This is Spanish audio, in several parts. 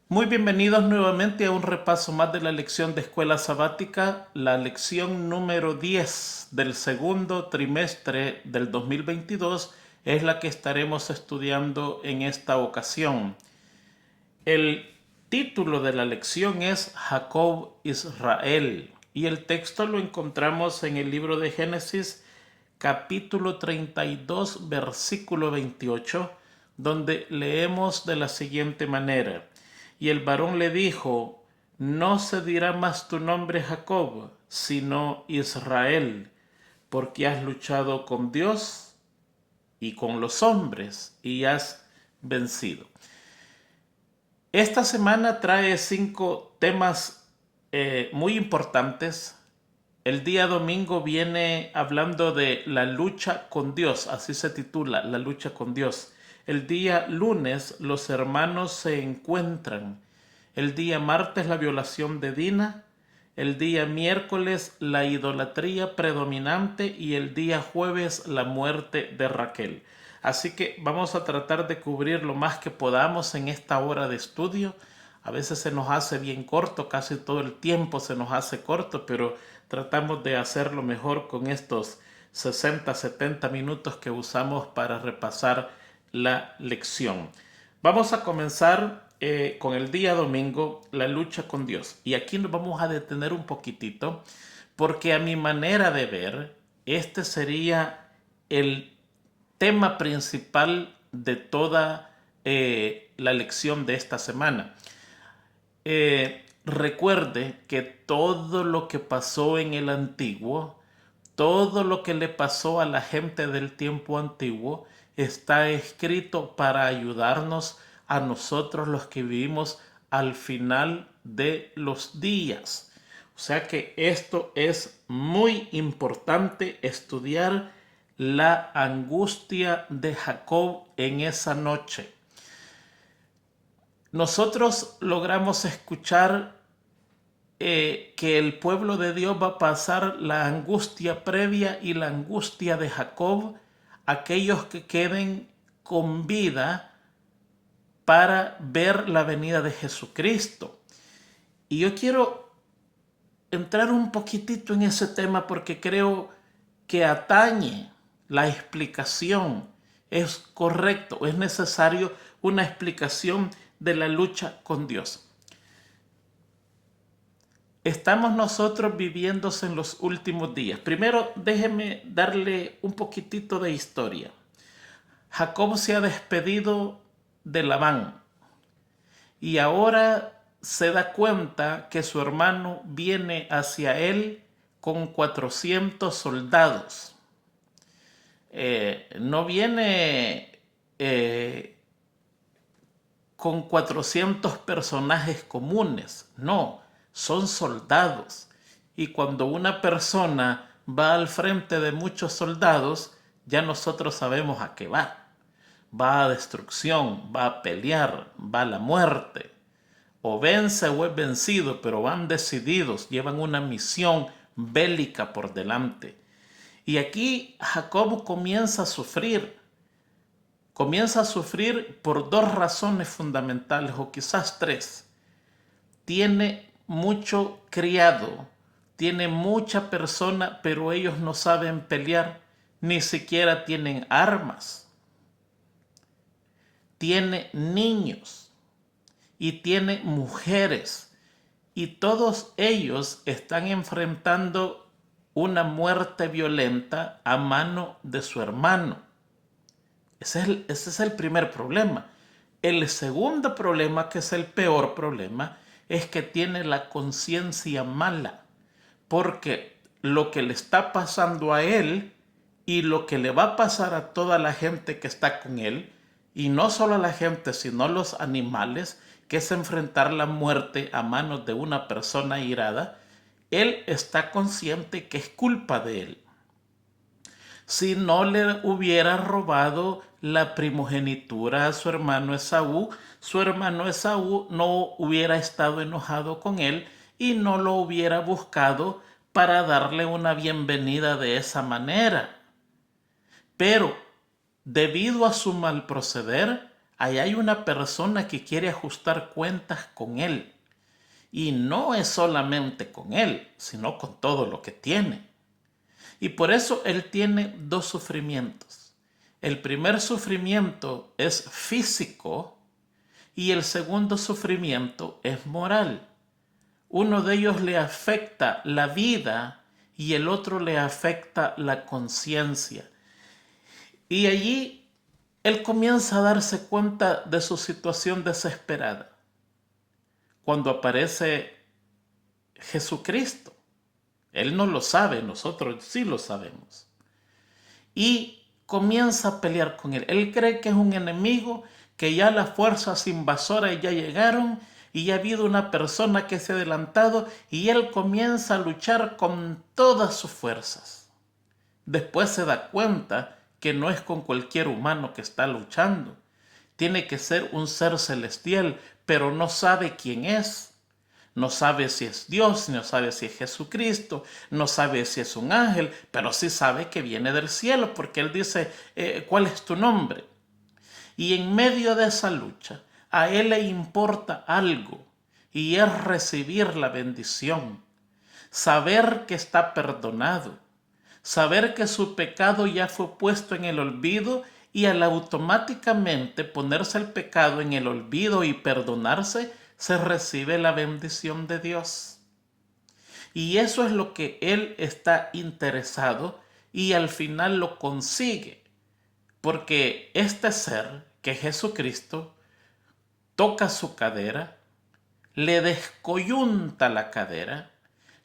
Muy bienvenidos nuevamente a un repaso más de la lección de escuela sabática, la lección número 10 del segundo trimestre del 2022 es la que estaremos estudiando en esta ocasión. El título de la lección es Jacob Israel y el texto lo encontramos en el libro de Génesis capítulo 32 versículo 28, donde leemos de la siguiente manera: y el varón le dijo, no se dirá más tu nombre Jacob, sino Israel, porque has luchado con Dios y con los hombres y has vencido. Esta semana trae 5 temas muy importantes. El día domingo viene hablando de la lucha con Dios, así se titula, la lucha con Dios. El día lunes los hermanos se encuentran. El día martes la violación de Dina. El día miércoles la idolatría predominante y el día jueves la muerte de Raquel. Así que vamos a tratar de cubrir lo más que podamos en esta hora de estudio. A veces se nos hace bien corto, casi todo el tiempo se nos hace corto, pero tratamos de hacerlo mejor con estos 60-70 minutos que usamos para repasar la lección. Vamos a comenzar con el día domingo, la lucha con Dios. Y aquí nos vamos a detener un poquitito, porque a mi manera de ver, este sería el tema principal de toda la lección de esta semana. Recuerde que todo lo que pasó en el antiguo, todo lo que le pasó a la gente del tiempo antiguo, está escrito para ayudarnos a nosotros los que vivimos al final de los días. O sea que esto es muy importante, estudiar la angustia de Jacob en esa noche. Nosotros logramos escuchar que el pueblo de Dios va a pasar la angustia previa y la angustia de Jacob, aquellos que queden con vida para ver la venida de Jesucristo. Y yo quiero entrar un poquitito en ese tema porque creo que atañe la explicación. Es correcto, es necesario una explicación de la lucha con Dios. Estamos nosotros viviéndose en los últimos días. Primero, déjeme darle un poquitito de historia. Jacob se ha despedido de Labán y ahora se da cuenta que su hermano viene hacia él con 400 soldados. No viene con 400 personajes comunes, no, son soldados. Y cuando una persona va al frente de muchos soldados, ya nosotros sabemos a qué va. Va a destrucción, va a pelear, va a la muerte. O vence o es vencido, pero van decididos, llevan una misión bélica por delante. Y aquí Jacob comienza a sufrir. Comienza a sufrir por 2 razones fundamentales, o quizás 3. Tiene mucho criado, tiene mucha persona, pero ellos no saben pelear, ni siquiera tienen armas. Tiene niños y tiene mujeres, y todos ellos están enfrentando una muerte violenta a mano de su hermano. Ese es el primer problema. El segundo problema, que es el peor problema, es que tiene la conciencia mala, porque lo que le está pasando a él y lo que le va a pasar a toda la gente que está con él, y no solo a la gente, sino a los animales, que es enfrentar la muerte a manos de una persona irada, él está consciente que es culpa de él. Si no le hubiera robado la primogenitura a su hermano Esaú no hubiera estado enojado con él y no lo hubiera buscado para darle una bienvenida de esa manera. Pero debido a su mal proceder, ahí hay una persona que quiere ajustar cuentas con él. Y no es solamente con él, sino con todo lo que tiene. Y por eso él tiene dos sufrimientos. El primer sufrimiento es físico y el segundo sufrimiento es moral. Uno de ellos le afecta la vida y el otro le afecta la conciencia. Y allí él comienza a darse cuenta de su situación desesperada. Cuando aparece Jesucristo, él no lo sabe, nosotros sí lo sabemos. Y comienza a pelear con él. Él cree que es un enemigo, que ya las fuerzas invasoras ya llegaron y ya ha habido una persona que se ha adelantado y él comienza a luchar con todas sus fuerzas. Después se da cuenta que no es con cualquier humano que está luchando. Tiene que ser un ser celestial, pero no sabe quién es. No sabe si es Dios, no sabe si es Jesucristo, no sabe si es un ángel, pero sí sabe que viene del cielo, porque él dice, ¿cuál es tu nombre? Y en medio de esa lucha, a él le importa algo, y es recibir la bendición, saber que está perdonado, saber que su pecado ya fue puesto en el olvido, y al automáticamente ponerse el pecado en el olvido y perdonarse, se recibe la bendición de Dios. Y eso es lo que él está interesado y al final lo consigue. Porque este ser, que es Jesucristo, toca su cadera, le descoyunta la cadera,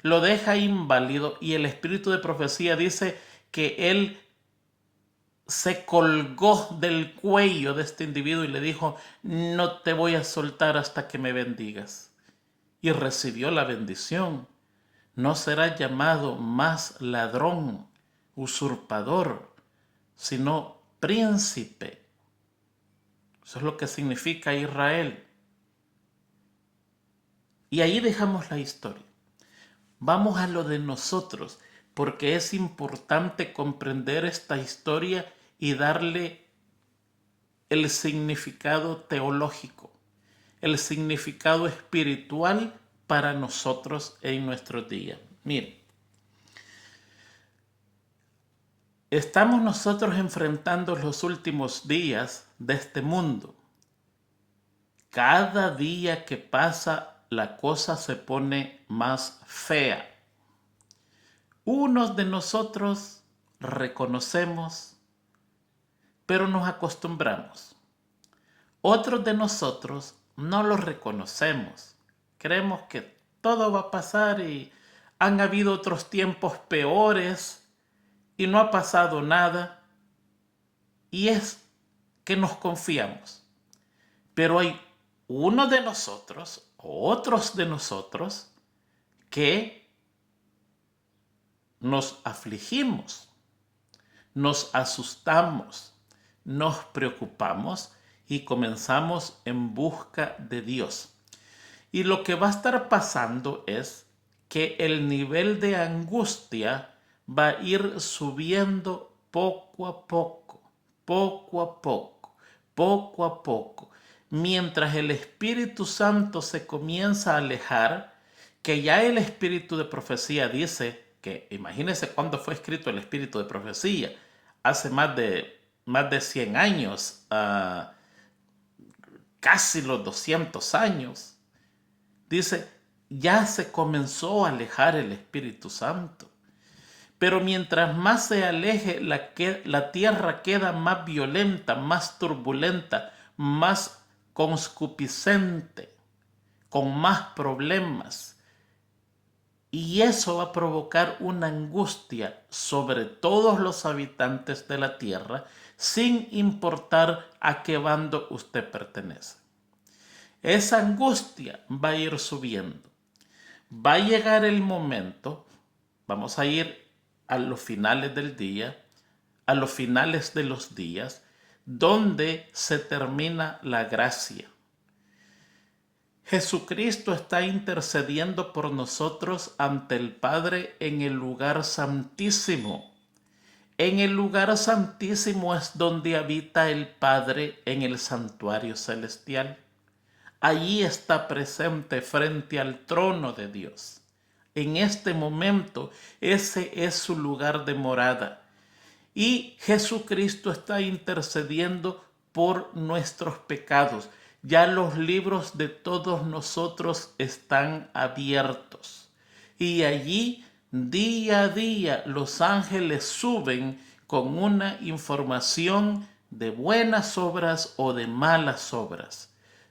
lo deja inválido y el espíritu de profecía dice que él se colgó del cuello de este individuo y le dijo, no te voy a soltar hasta que me bendigas. Y recibió la bendición. No será llamado más ladrón, usurpador, sino príncipe. Eso es lo que significa Israel. Y ahí dejamos la historia. Vamos a lo de nosotros, porque es importante comprender esta historia y darle el significado teológico, el significado espiritual para nosotros en nuestros días. Miren, estamos nosotros enfrentando los últimos días de este mundo. Cada día que pasa, la cosa se pone más fea. Unos de nosotros reconocemos, pero nos acostumbramos. Otros de nosotros no lo reconocemos. Creemos que todo va a pasar y han habido otros tiempos peores y no ha pasado nada. Y es que nos confiamos. Pero hay uno de nosotros, otros de nosotros, que nos afligimos, nos asustamos, nos preocupamos y comenzamos en busca de Dios. Y lo que va a estar pasando es que el nivel de angustia va a ir subiendo poco a poco, poco a poco, poco a poco. Mientras el Espíritu Santo se comienza a alejar, que ya el Espíritu de profecía dice que, imagínense cuándo fue escrito el Espíritu de profecía, hace más de 100 años, casi los 200 años. Dice, ya se comenzó a alejar el Espíritu Santo. Pero mientras más se aleje, la tierra queda más violenta, más turbulenta, más concupiscente, con más problemas. Y eso va a provocar una angustia sobre todos los habitantes de la tierra, sin importar a qué bando usted pertenece. Esa angustia va a ir subiendo. Va a llegar el momento, vamos a ir a los finales del día, a los finales de los días, donde se termina la gracia. Jesucristo está intercediendo por nosotros ante el Padre en el lugar santísimo. En el lugar santísimo es donde habita el Padre en el santuario celestial. Allí está presente frente al trono de Dios. En este momento, ese es su lugar de morada. Y Jesucristo está intercediendo por nuestros pecados. Ya los libros de todos nosotros están abiertos. Y allí, día a día, los ángeles suben con una información de buenas obras o de malas obras,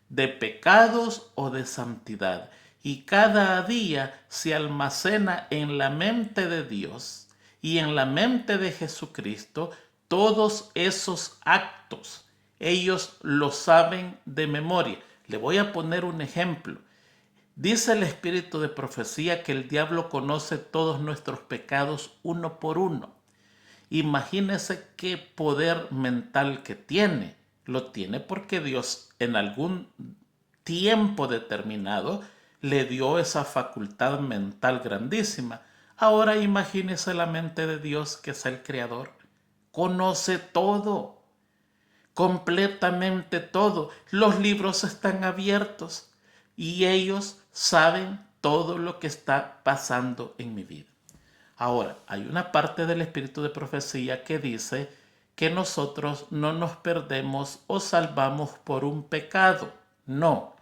de pecados o de santidad. Y cada día se almacena en la mente de Dios y en la mente de Jesucristo todos esos actos. Ellos lo saben de memoria. Le voy a poner un ejemplo. Dice el espíritu de profecía que el diablo conoce todos nuestros pecados uno por uno. Imagínese qué poder mental que tiene. Lo tiene porque Dios en algún tiempo determinado le dio esa facultad mental grandísima. Ahora imagínese la mente de Dios, que es el creador. Conoce todo, completamente todo. Los libros están abiertos y ellos saben todo lo que está pasando en mi vida. Ahora, hay una parte del espíritu de profecía que dice que nosotros no nos perdemos o salvamos por un pecado. No,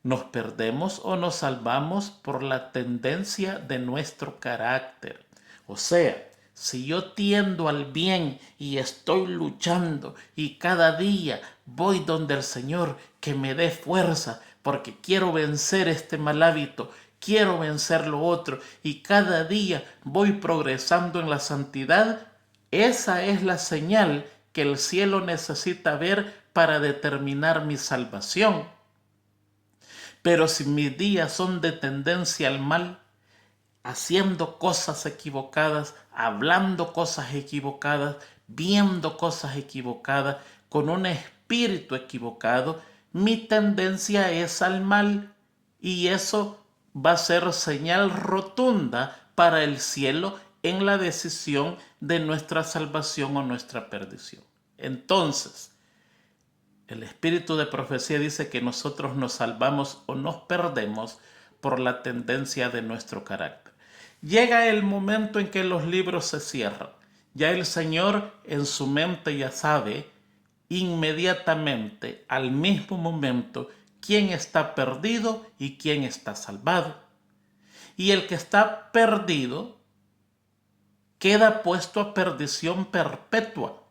nos perdemos o nos salvamos por la tendencia de nuestro carácter. O sea, si yo tiendo al bien y estoy luchando y cada día voy donde el Señor que me dé fuerza porque quiero vencer este mal hábito, quiero vencer lo otro y cada día voy progresando en la santidad, esa es la señal que el cielo necesita ver para determinar mi salvación. Pero si mis días son de tendencia al mal, haciendo cosas equivocadas, hablando cosas equivocadas, viendo cosas equivocadas, con un espíritu equivocado, mi tendencia es al mal y eso va a ser señal rotunda para el cielo en la decisión de nuestra salvación o nuestra perdición. Entonces, el espíritu de profecía dice que nosotros nos salvamos o nos perdemos por la tendencia de nuestro carácter. Llega el momento en que los libros se cierran. Ya el Señor en su mente ya sabe inmediatamente, al mismo momento, quién está perdido y quién está salvado. Y el que está perdido queda puesto a perdición perpetua.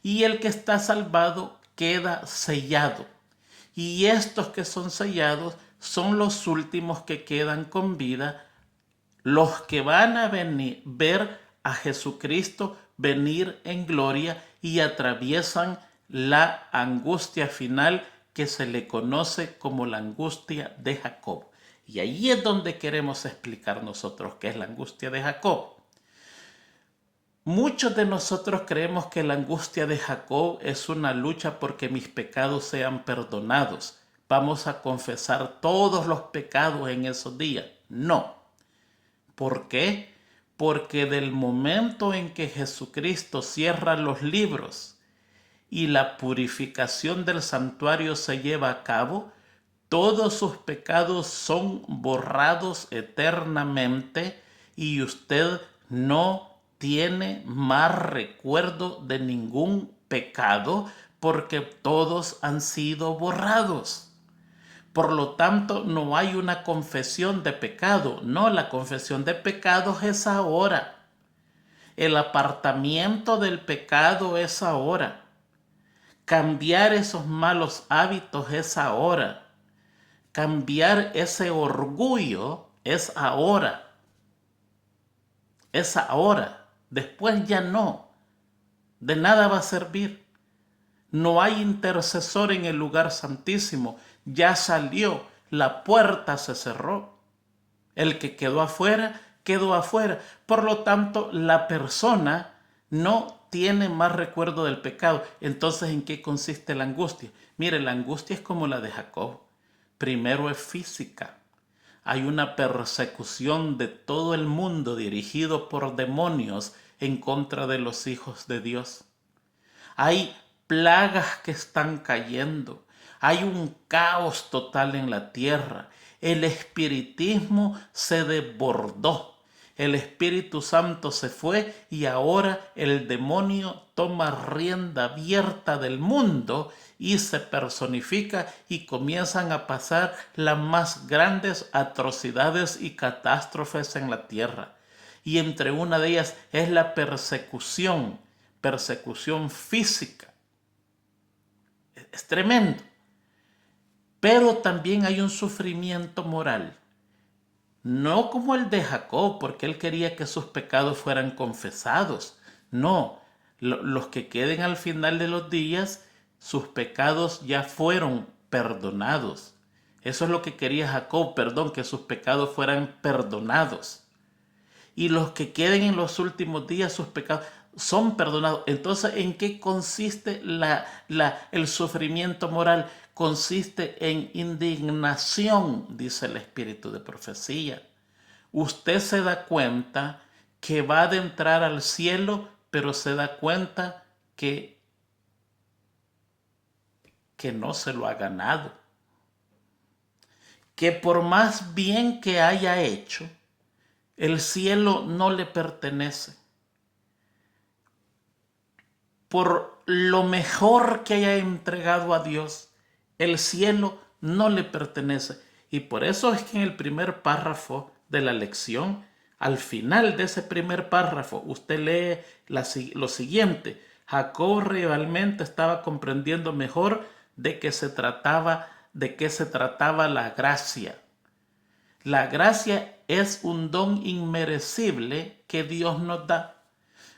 Y el que está salvado queda sellado. Y estos que son sellados son los últimos que quedan con vida, los que van a ver a Jesucristo venir en gloria y atraviesan la angustia final que se le conoce como la angustia de Jacob. Y ahí es donde queremos explicar nosotros qué es la angustia de Jacob. Muchos de nosotros creemos que la angustia de Jacob es una lucha porque mis pecados sean perdonados. Vamos a confesar todos los pecados en esos días. No. ¿Por qué? Porque del momento en que Jesucristo cierra los libros y la purificación del santuario se lleva a cabo, todos sus pecados son borrados eternamente y usted no tiene más recuerdo de ningún pecado porque todos han sido borrados. Por lo tanto, no hay una confesión de pecado. No, la confesión de pecados es ahora. El apartamiento del pecado es ahora. Cambiar esos malos hábitos es ahora. Cambiar ese orgullo es ahora. Es ahora. Después ya no. De nada va a servir. No hay intercesor en el lugar santísimo. Ya salió. La puerta se cerró. El que quedó afuera, quedó afuera. Por lo tanto, la persona no tiene más recuerdo del pecado. Entonces, ¿en qué consiste la angustia? Mire, la angustia es como la de Jacob. Primero es física. Hay una persecución de todo el mundo dirigido por demonios en contra de los hijos de Dios. Hay plagas que están cayendo. Hay un caos total en la tierra. El espiritismo se desbordó. El Espíritu Santo se fue y ahora el demonio toma rienda abierta del mundo y se personifica y comienzan a pasar las más grandes atrocidades y catástrofes en la tierra. Y entre una de ellas es la persecución física. Es tremendo. Pero también hay un sufrimiento moral. No como el de Jacob, porque él quería que sus pecados fueran confesados. No, los que queden al final de los días, sus pecados ya fueron perdonados. Eso es lo que quería Jacob, perdón, que sus pecados fueran perdonados. Y los que queden en los últimos días, sus pecados son perdonados. Entonces, ¿en qué consiste el sufrimiento moral? Consiste en indignación, dice el espíritu de profecía. Usted se da cuenta que va a adentrar al cielo, pero se da cuenta que no se lo ha ganado. Que por más bien que haya hecho, el cielo no le pertenece. Por lo mejor que haya entregado a Dios, el cielo no le pertenece. Y por eso es que en el primer párrafo de la lección, al final de ese primer párrafo, usted lee lo siguiente. Jacob realmente estaba comprendiendo mejor de qué se trataba la gracia. La gracia es un don inmerecible que Dios nos da.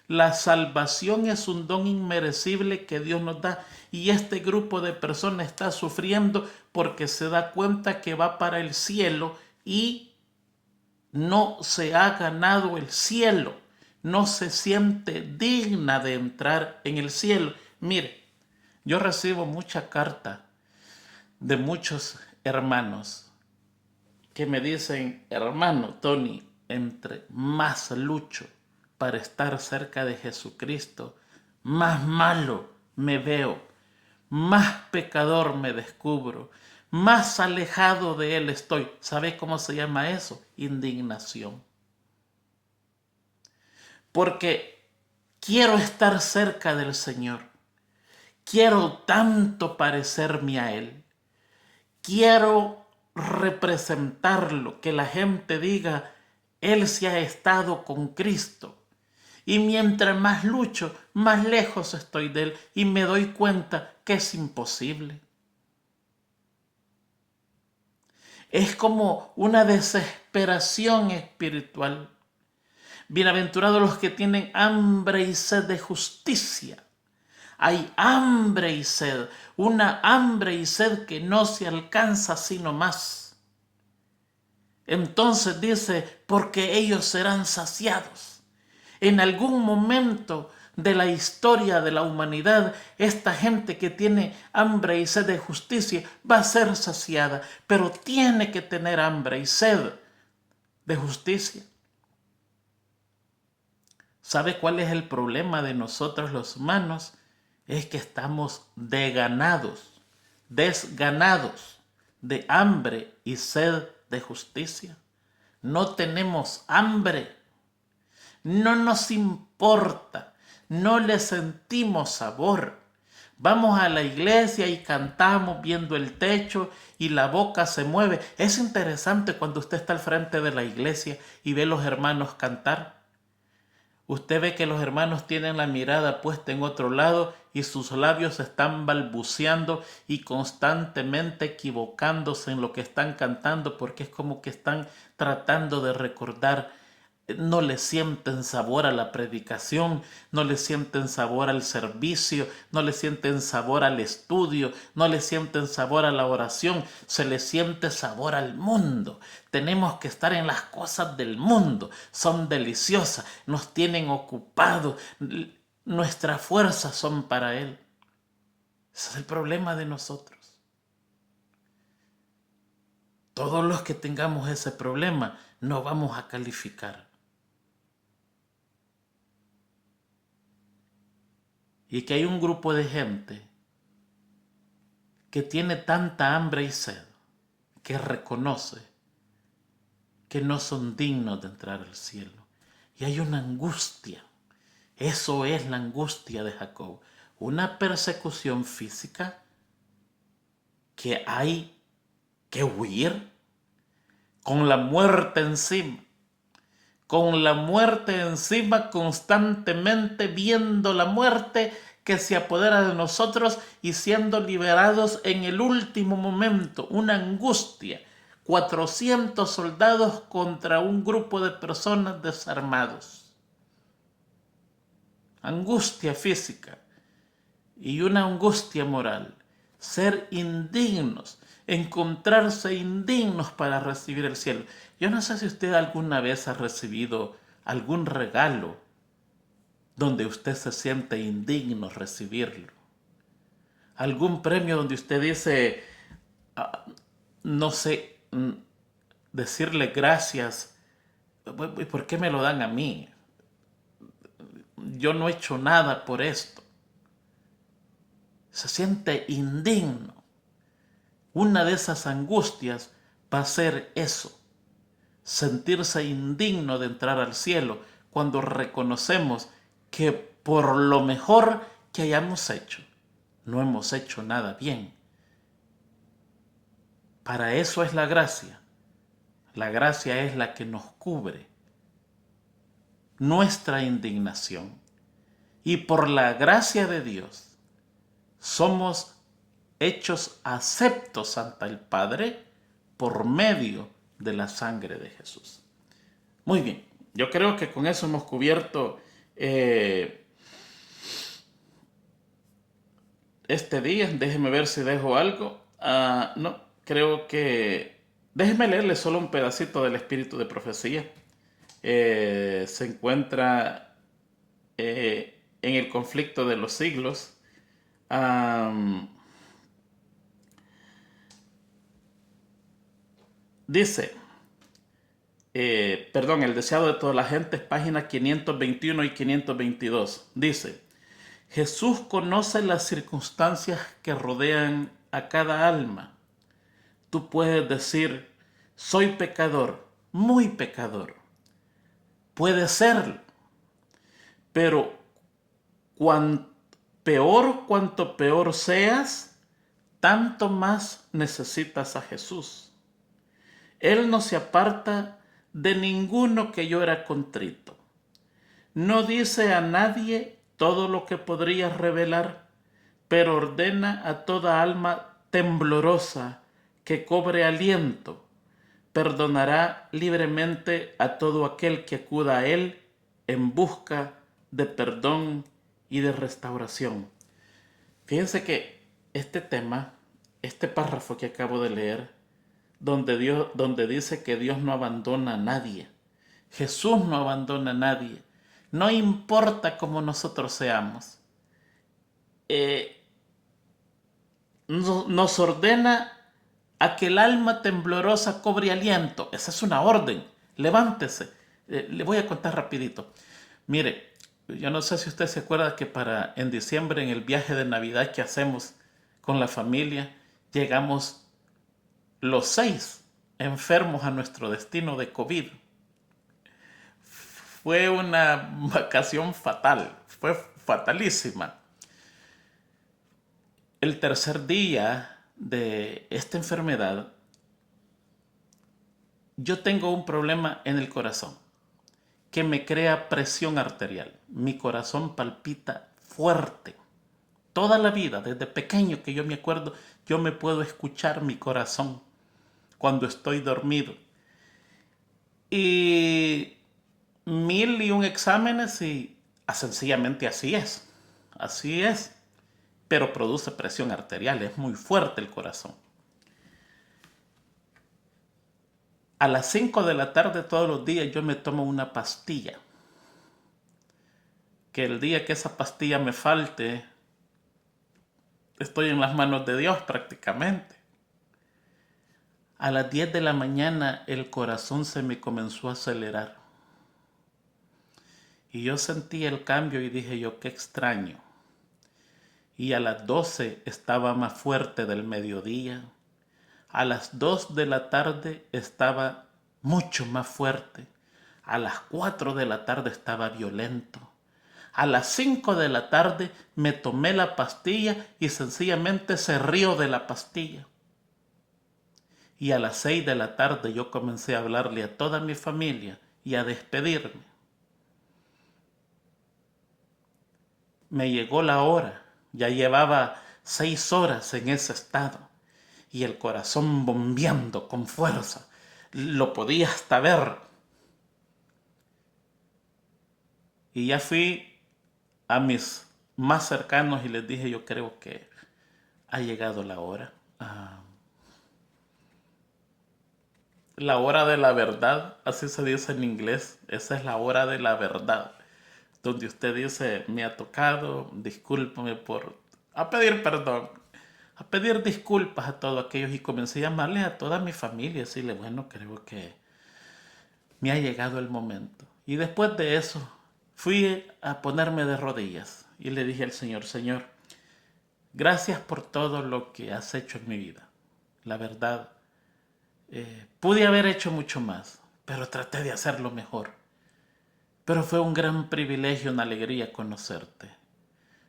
La salvación es un don inmerecible que Dios nos da, y este grupo de personas está sufriendo porque se da cuenta que va para el cielo y no se ha ganado el cielo, no se siente digna de entrar en el cielo. Mire, yo recibo mucha carta de muchos hermanos que me dicen: hermano Tony, entre más lucho para estar cerca de Jesucristo, más malo me veo, más pecador me descubro, más alejado de Él estoy. ¿Sabe cómo se llama eso? Indignación. Porque quiero estar cerca del Señor, quiero tanto parecerme a Él, quiero representarlo, que la gente diga: Él se ha estado con Cristo. Y mientras más lucho, más lejos estoy de Él y me doy cuenta que es imposible. Es como una desesperación espiritual. Bienaventurados los que tienen hambre y sed de justicia. Hay hambre y sed, una hambre y sed que no se alcanza sino más. Entonces dice: porque ellos serán saciados. En algún momento de la historia de la humanidad, esta gente que tiene hambre y sed de justicia va a ser saciada, pero tiene que tener hambre y sed de justicia. ¿Sabe cuál es el problema de nosotros los humanos? Es que estamos desganados de hambre y sed de justicia. No tenemos hambre. No nos importa, no le sentimos sabor. Vamos a la iglesia y cantamos viendo el techo y la boca se mueve. Es interesante cuando usted está al frente de la iglesia y ve a los hermanos cantar. Usted ve que los hermanos tienen la mirada puesta en otro lado y sus labios están balbuceando y constantemente equivocándose en lo que están cantando, porque es como que están tratando de recordar. No le sienten sabor a la predicación, no le sienten sabor al servicio, no le sienten sabor al estudio, no le sienten sabor a la oración, se le siente sabor al mundo. Tenemos que estar en las cosas del mundo, son deliciosas, nos tienen ocupados, nuestras fuerzas son para Él. Ese es el problema de nosotros. Todos los que tengamos ese problema no vamos a calificar. y que hay un grupo de gente que tiene tanta hambre y sed que reconoce que no son dignos de entrar al cielo. Y hay una angustia. Eso es la angustia de Jacob. Una persecución física que hay que huir con la muerte encima. Con la muerte encima, constantemente viendo la muerte que se apodera de nosotros y siendo liberados en el último momento. Una angustia. 400 soldados contra un grupo de personas desarmados. Angustia física y una angustia moral. Ser indignos, encontrarse indignos para recibir el cielo. Yo no sé si usted alguna vez ha recibido algún regalo donde usted se siente indigno recibirlo. Algún premio donde usted dice, no sé, decirle gracias. ¿Por qué me lo dan a mí? Yo no he hecho nada por esto. Se siente indigno. Una de esas angustias va a ser eso, sentirse indigno de entrar al cielo cuando reconocemos que por lo mejor que hayamos hecho, no hemos hecho nada bien. Para eso es la gracia. La gracia es la que nos cubre nuestra indignación. Y por la gracia de Dios somos hechos aceptos ante el Padre por medio de la sangre de Jesús. Muy bien, yo creo que con eso hemos cubierto este día. Déjeme ver si dejo algo. No, creo que... Déjeme leerle solo un pedacito del espíritu de profecía. Se encuentra en el conflicto de los siglos. Dice, el deseado de toda la gente, páginas 521 y 522. Dice, Jesús conoce las circunstancias que rodean a cada alma. Tú puedes decir, soy pecador, muy pecador. Puede serlo, pero cuanto peor seas, tanto más necesitas a Jesús. Él no se aparta de ninguno que llora contrito. No dice a nadie todo lo que podría revelar, pero ordena a toda alma temblorosa que cobre aliento. Perdonará libremente a todo aquel que acuda a Él en busca de perdón y de restauración. Fíjense que este tema, este párrafo que acabo de leer, donde dice que Dios no abandona a nadie, Jesús no abandona a nadie, no importa cómo nosotros seamos, nos ordena a que el alma temblorosa cobre aliento. Esa es una orden. Levántese. Le voy a contar rapidito. Mire, yo no sé si usted se acuerda que en diciembre, en el viaje de Navidad que hacemos con la familia, llegamos los 6 enfermos a nuestro destino de COVID. Fue una vacación fatal, fue fatalísima. El tercer día de esta enfermedad, yo tengo un problema en el corazón que me crea presión arterial. Mi corazón palpita fuerte. Toda la vida, desde pequeño que yo me acuerdo, yo me puedo escuchar mi corazón cuando estoy dormido. Y 1001 exámenes y sencillamente así es. Así es. Pero produce presión arterial, es muy fuerte el corazón. A las 5 de la tarde todos los días yo me tomo una pastilla. Que el día que esa pastilla me falte, estoy en las manos de Dios prácticamente. A las 10 de la mañana el corazón se me comenzó a acelerar. Y yo sentí el cambio y dije yo, qué extraño. y a las 12 estaba más fuerte del mediodía. A las 2 de la tarde estaba mucho más fuerte. A las 4 de la tarde estaba violento. A las 5 de la tarde me tomé la pastilla y sencillamente se rió de la pastilla. Y a las 6 de la tarde yo comencé a hablarle a toda mi familia y a despedirme. Me llegó la hora, ya llevaba 6 horas en ese estado y el corazón bombeando con fuerza. Lo podía hasta ver. Y ya fui a mis más cercanos y les dije, yo creo que ha llegado la hora. La hora de la verdad, así se dice en inglés. Esa es la hora de la verdad. Donde usted dice, me ha tocado, discúlpame por... a pedir perdón, a pedir disculpas a todos aquellos. Y comencé a llamarles a toda mi familia, decirle, bueno, creo que me ha llegado el momento. Y después de eso, fui a ponerme de rodillas y le dije al Señor, Señor, gracias por todo lo que has hecho en mi vida. La verdad, pude haber hecho mucho más, pero traté de hacerlo mejor. Pero fue un gran privilegio, una alegría conocerte.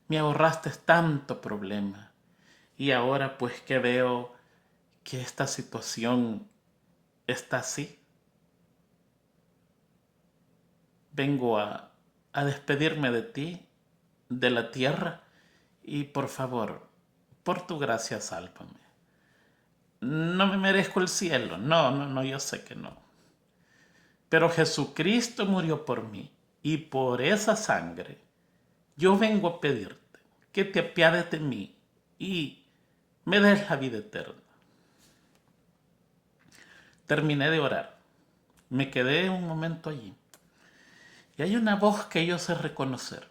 Me ahorraste tanto problema. Y ahora pues que veo que esta situación está así, vengo a despedirme de ti, de la tierra, y por favor, por tu gracia, sálvame. No me merezco el cielo, no, yo sé que no. Pero Jesucristo murió por mí, y por esa sangre yo vengo a pedirte que te apiades de mí y me des la vida eterna. Terminé de orar, me quedé un momento allí, y hay una voz que yo sé reconocer,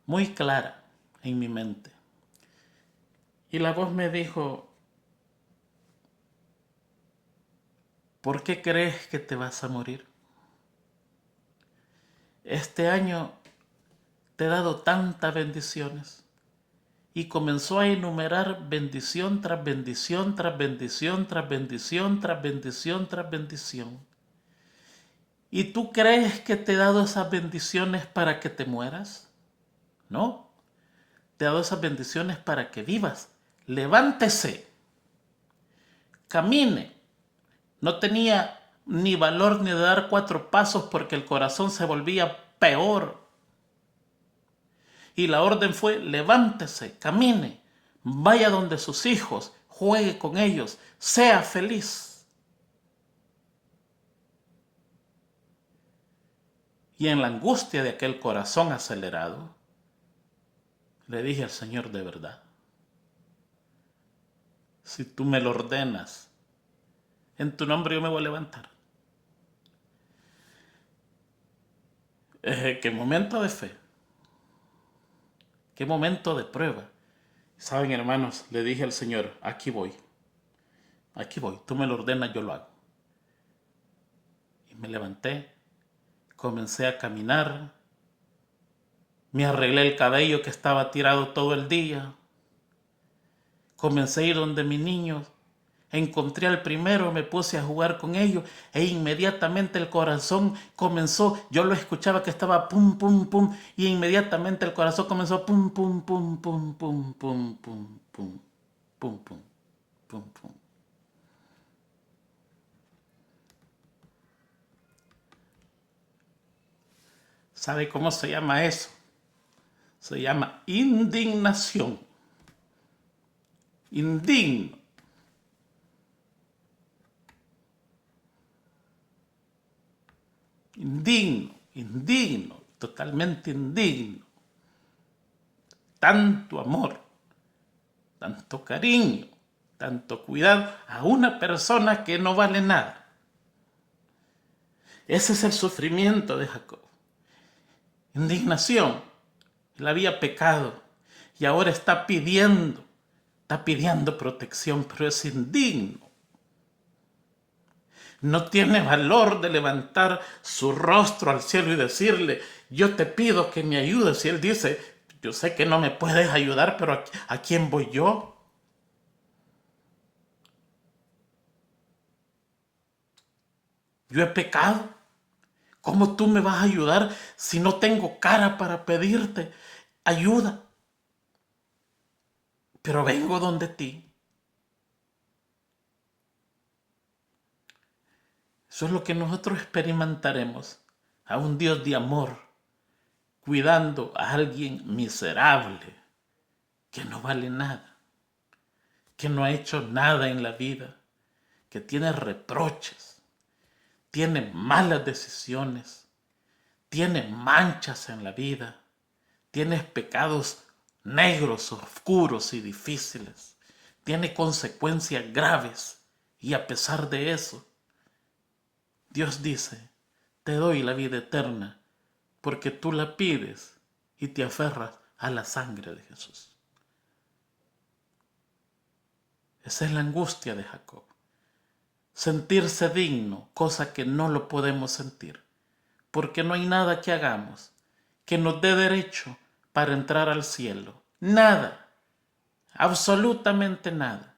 muy clara en mi mente. Y la voz me dijo, ¿por qué crees que te vas a morir? Este año te he dado tantas bendiciones. Y comenzó a enumerar bendición tras bendición, tras bendición, tras bendición, tras bendición, tras bendición. ¿Y tú crees que te he dado esas bendiciones para que te mueras? No, te he dado esas bendiciones para que vivas. Levántese, camine. No tenía ni valor ni de dar 4 pasos porque el corazón se volvía peor. Y la orden fue, levántese, camine, vaya donde sus hijos, juegue con ellos, sea feliz. Y en la angustia de aquel corazón acelerado, le dije al Señor, de verdad, si tú me lo ordenas, en tu nombre yo me voy a levantar. Qué momento de fe, qué momento de prueba. Saben, hermanos, le dije al Señor, aquí voy, tú me lo ordenas, yo lo hago. Y me levanté, comencé a caminar, me arreglé el cabello que estaba tirado todo el día, comencé a ir donde mis niños, encontré al primero, me puse a jugar con ellos e inmediatamente el corazón comenzó, yo lo escuchaba que estaba pum, pum, pum, y inmediatamente el corazón comenzó pum, pum, pum, pum, pum, pum, pum, pum, pum, pum, pum, pum. ¿Sabe cómo se llama eso? Se llama indignación. Indigno. Indigno, totalmente indigno. Tanto amor, tanto cariño, tanto cuidado a una persona que no vale nada. Ese es el sufrimiento de Jacob. Indignación. Él había pecado y ahora está pidiendo protección, pero es indigno. No tiene valor de levantar su rostro al cielo y decirle, yo te pido que me ayudes. Y él dice, Yo sé que no me puedes ayudar, pero ¿a quién voy yo? Yo he pecado. ¿Cómo tú me vas a ayudar si no tengo cara para pedirte ayuda? Pero vengo donde ti. Eso es lo que nosotros experimentaremos. A un Dios de amor, cuidando a alguien miserable, que no vale nada, que no ha hecho nada en la vida, que tiene reproches, tiene malas decisiones, tiene manchas en la vida, tiene pecados negros, oscuros y difíciles, tiene consecuencias graves, y a pesar de eso, Dios dice, te doy la vida eterna porque tú la pides y te aferras a la sangre de Jesús. Esa es la angustia de Jacob. Sentirse digno, cosa que no lo podemos sentir, porque no hay nada que hagamos que nos dé derecho para entrar al cielo. Nada, absolutamente nada.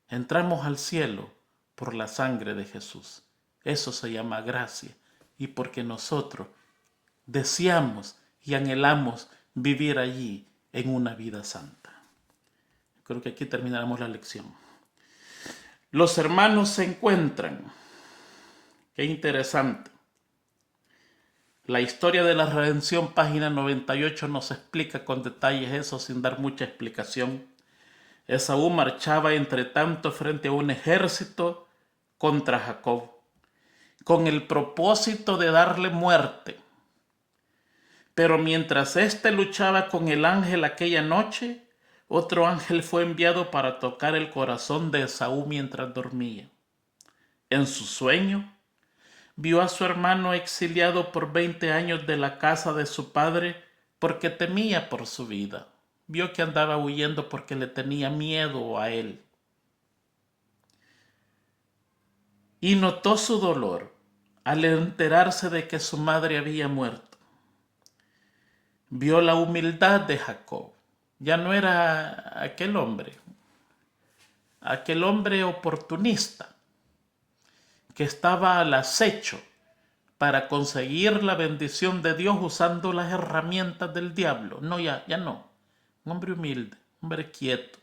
Entramos al cielo por la sangre de Jesús. Eso se llama gracia, y porque nosotros deseamos y anhelamos vivir allí en una vida santa. Creo que aquí terminaremos la lección. Los hermanos se encuentran. Qué interesante. La historia de la redención, página 98, nos explica con detalles eso sin dar mucha explicación. Esaú marchaba entre tanto frente a un ejército contra Jacob, con el propósito de darle muerte. Pero mientras éste luchaba con el ángel aquella noche, otro ángel fue enviado para tocar el corazón de Esaú mientras dormía. En su sueño, vio a su hermano exiliado por 20 años de la casa de su padre porque temía por su vida. Vio que andaba huyendo porque le tenía miedo a él. Y notó su dolor al enterarse de que su madre había muerto. Vio la humildad de Jacob. Ya no era aquel hombre oportunista que estaba al acecho para conseguir la bendición de Dios usando las herramientas del diablo. No, ya no. Un hombre humilde, un hombre quieto,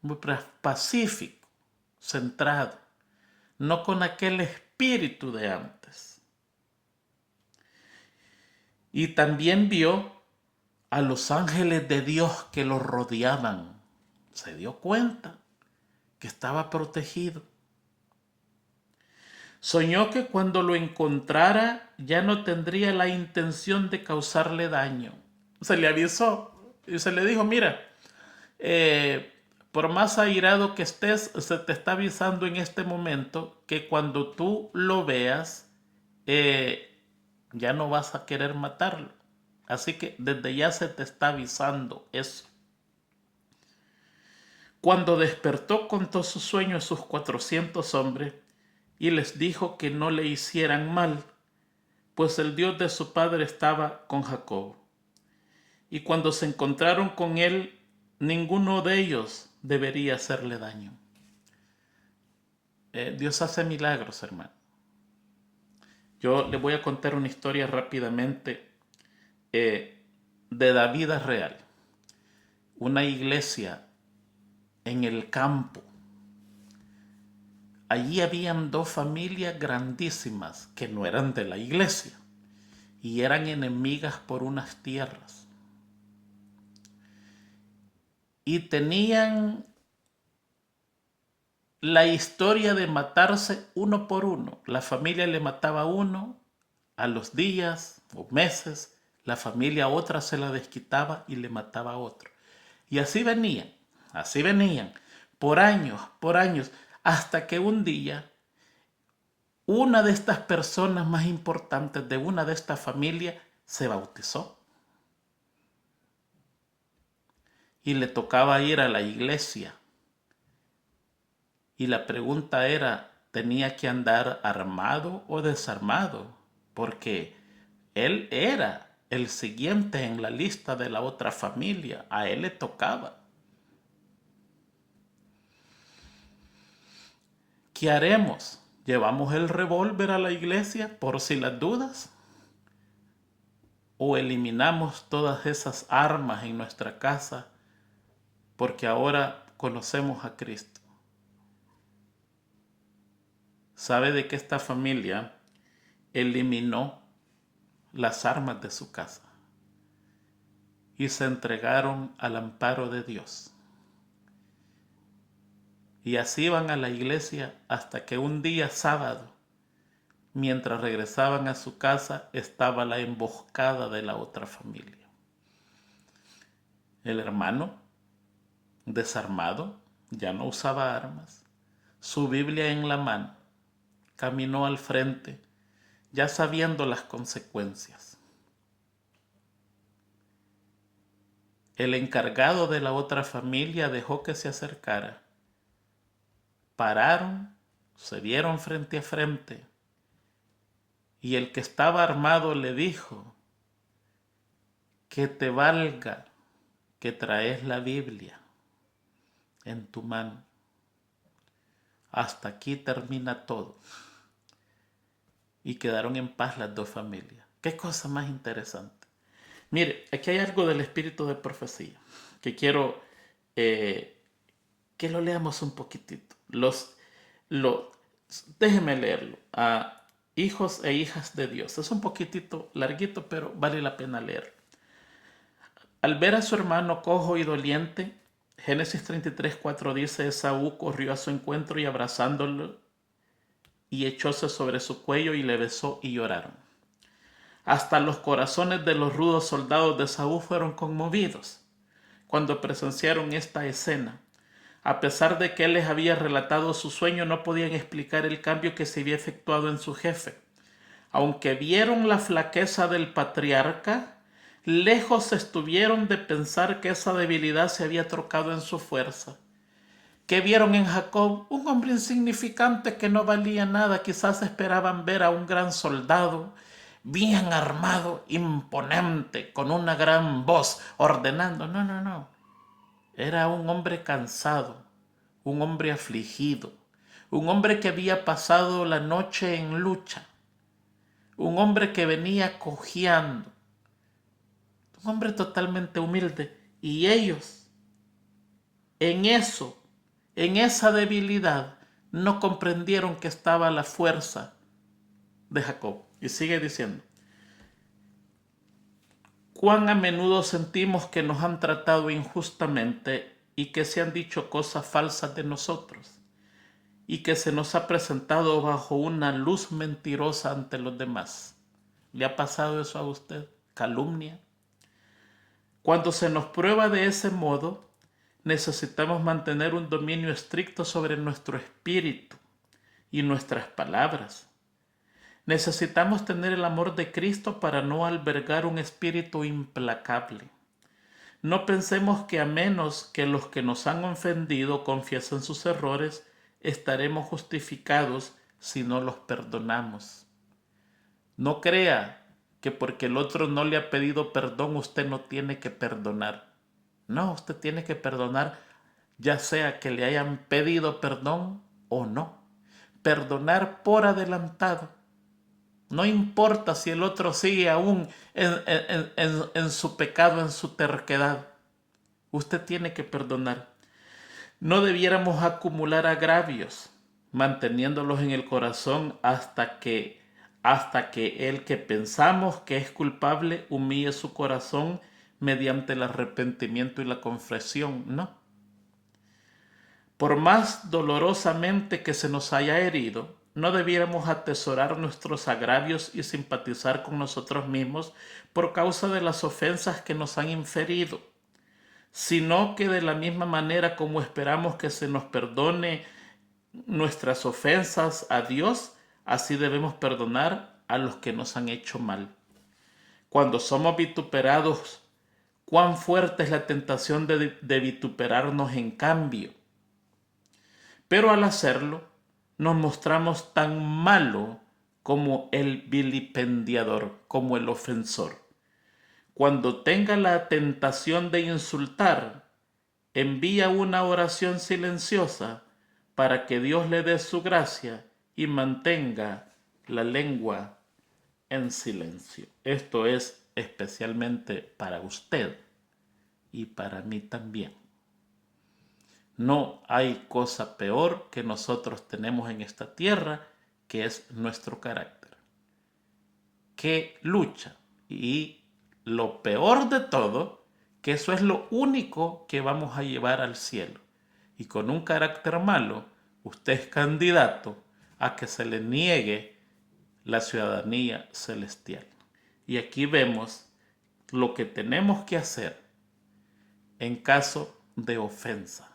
muy pacífico, centrado, no con aquel espíritu de antes. Y también vio a los ángeles de Dios que lo rodeaban. Se dio cuenta que estaba protegido. Soñó que cuando lo encontrara ya no tendría la intención de causarle daño. Se le avisó y se le dijo, mira, por más airado que estés, se te está avisando en este momento que cuando tú lo veas, ya no vas a querer matarlo. Así que desde ya se te está avisando eso. Cuando despertó, contó su sueño a sus 400 hombres y les dijo que no le hicieran mal, pues el Dios de su padre estaba con Jacob. Y cuando se encontraron con él, ninguno de ellos debería hacerle daño. Dios hace milagros, hermano. Yo les voy a contar una historia rápidamente de la vida real. Una iglesia en el campo. Allí habían dos familias grandísimas que no eran de la iglesia y eran enemigas por unas tierras. Y tenían la historia de matarse uno por uno. La familia le mataba a uno, a los días o meses, la familia a otra se la desquitaba y le mataba a otro. Y así venían, por años, hasta que un día una de estas personas más importantes de una de estas familias se bautizó. Y le tocaba ir a la iglesia. Y la pregunta era, ¿tenía que andar armado o desarmado? Porque él era el siguiente en la lista de la otra familia. A él le tocaba. ¿Qué haremos? ¿Llevamos el revólver a la iglesia por si las dudas? ¿O eliminamos todas esas armas en nuestra casa porque ahora conocemos a Cristo? ¿Sabe de que esta familia eliminó las armas de su casa y se entregaron al amparo de Dios? Y así iban a la iglesia hasta que un día sábado, mientras regresaban a su casa, estaba la emboscada de la otra familia. El hermano, desarmado, ya no usaba armas, su Biblia en la mano, caminó al frente, ya sabiendo las consecuencias. El encargado de la otra familia dejó que se acercara. Pararon, se vieron frente a frente, y el que estaba armado le dijo: que te valga que traes la Biblia en tu mano. Hasta aquí termina todo. Y quedaron en paz las dos familias. Qué cosa más interesante. Mire, aquí hay algo del espíritu de profecía que quiero que lo leamos un poquitito. Déjeme leerlo. Hijos e hijas de Dios. Es un poquitito larguito, pero vale la pena leer. Al ver a su hermano cojo y doliente, Génesis 33:4 dice: Esaú corrió a su encuentro y abrazándolo y echóse sobre su cuello y le besó y lloraron. Hasta los corazones de los rudos soldados de Esaú fueron conmovidos cuando presenciaron esta escena. A pesar de que él les había relatado su sueño, no podían explicar el cambio que se había efectuado en su jefe. Aunque vieron la flaqueza del patriarca, lejos estuvieron de pensar que esa debilidad se había trocado en su fuerza. ¿Qué vieron en Jacob? Un hombre insignificante que no valía nada. Quizás esperaban ver a un gran soldado, bien armado, imponente, con una gran voz, ordenando. No. Era un hombre cansado, un hombre afligido, un hombre que había pasado la noche en lucha, un hombre que venía cojeando, un hombre totalmente humilde. Y ellos, en esa debilidad, no comprendieron que estaba la fuerza de Jacob. Y sigue diciendo: cuán a menudo sentimos que nos han tratado injustamente y que se han dicho cosas falsas de nosotros y que se nos ha presentado bajo una luz mentirosa ante los demás. ¿Le ha pasado eso a usted? ¿Calumnia? Cuando se nos prueba de ese modo, necesitamos mantener un dominio estricto sobre nuestro espíritu y nuestras palabras. Necesitamos tener el amor de Cristo para no albergar un espíritu implacable. No pensemos que a menos que los que nos han ofendido confiesen sus errores, estaremos justificados si no los perdonamos. No crea que porque el otro no le ha pedido perdón, usted no tiene que perdonar. No, usted tiene que perdonar, ya sea que le hayan pedido perdón o no. Perdonar por adelantado. No importa si el otro sigue aún en su pecado, en su terquedad. Usted tiene que perdonar. No debiéramos acumular agravios, manteniéndolos en el corazón hasta que el que pensamos que es culpable humille su corazón mediante el arrepentimiento y la confesión. No. Por más dolorosamente que se nos haya herido, no debiéramos atesorar nuestros agravios y simpatizar con nosotros mismos por causa de las ofensas que nos han inferido, sino que de la misma manera como esperamos que se nos perdone nuestras ofensas a Dios, así debemos perdonar a los que nos han hecho mal. Cuando somos vituperados, cuán fuerte es la tentación de vituperarnos en cambio. Pero al hacerlo, nos mostramos tan malo como el vilipendiador, como el ofensor. cuando tenga la tentación de insultar, envía una oración silenciosa para que Dios le dé su gracia y mantenga la lengua en silencio. Esto es especialmente para usted y para mí también. No hay cosa peor que nosotros tenemos en esta tierra, que es nuestro carácter, que lucha. Y lo peor de todo, que eso es lo único que vamos a llevar al cielo. Y con un carácter malo, usted es candidato a que se le niegue la ciudadanía celestial. Y aquí vemos lo que tenemos que hacer en caso de ofensa.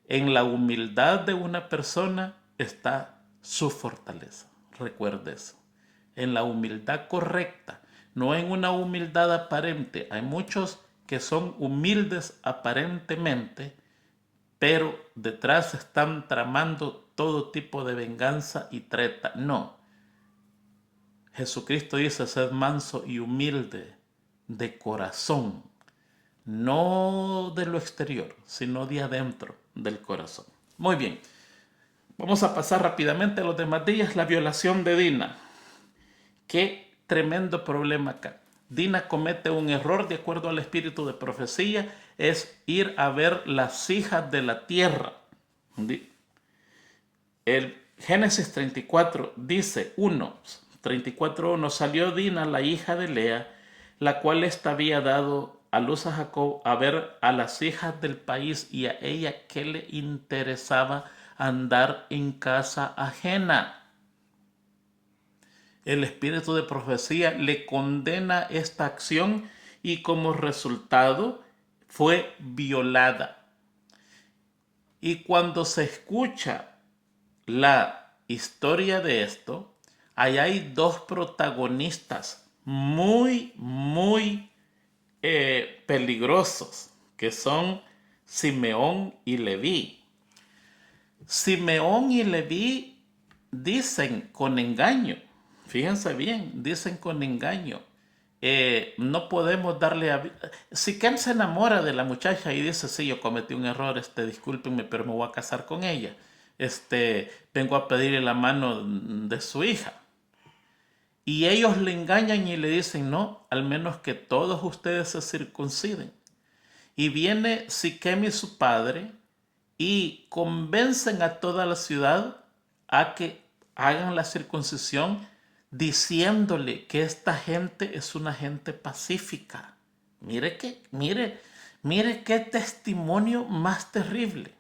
En la humildad de una persona está su fortaleza. Recuerde eso. En la humildad correcta, no en una humildad aparente. Hay muchos que son humildes aparentemente, pero detrás están tramando todo tipo de venganza y treta. No. Jesucristo dice: sed manso y humilde de corazón, no de lo exterior, sino de adentro del corazón. Muy bien, vamos a pasar rápidamente a los demás días. La violación de Dina. Qué tremendo problema acá. Dina comete un error de acuerdo al espíritu de profecía, es ir a ver las hijas de la tierra. El Génesis 34 dice 34:1, salió Dina, la hija de Lea, la cual ésta había dado a luz a Jacob, a ver a las hijas del país, y a ella que le interesaba andar en casa ajena. El espíritu de profecía le condena esta acción y como resultado fue violada. Y cuando se escucha la historia de esto, ahí hay dos protagonistas muy peligrosos, que son Simeón y Leví. Simeón y Leví dicen con engaño, fíjense bien, dicen con engaño, no podemos darle a... Siquem se enamora de la muchacha y dice: sí, yo cometí un error, discúlpenme, pero me voy a casar con ella. Vengo a pedirle la mano de su hija. Y ellos le engañan y le dicen: no, al menos que todos ustedes se circunciden. Y viene Siquem y su padre y convencen a toda la ciudad a que hagan la circuncisión, diciéndole que esta gente es una gente pacífica. Mire qué testimonio más terrible.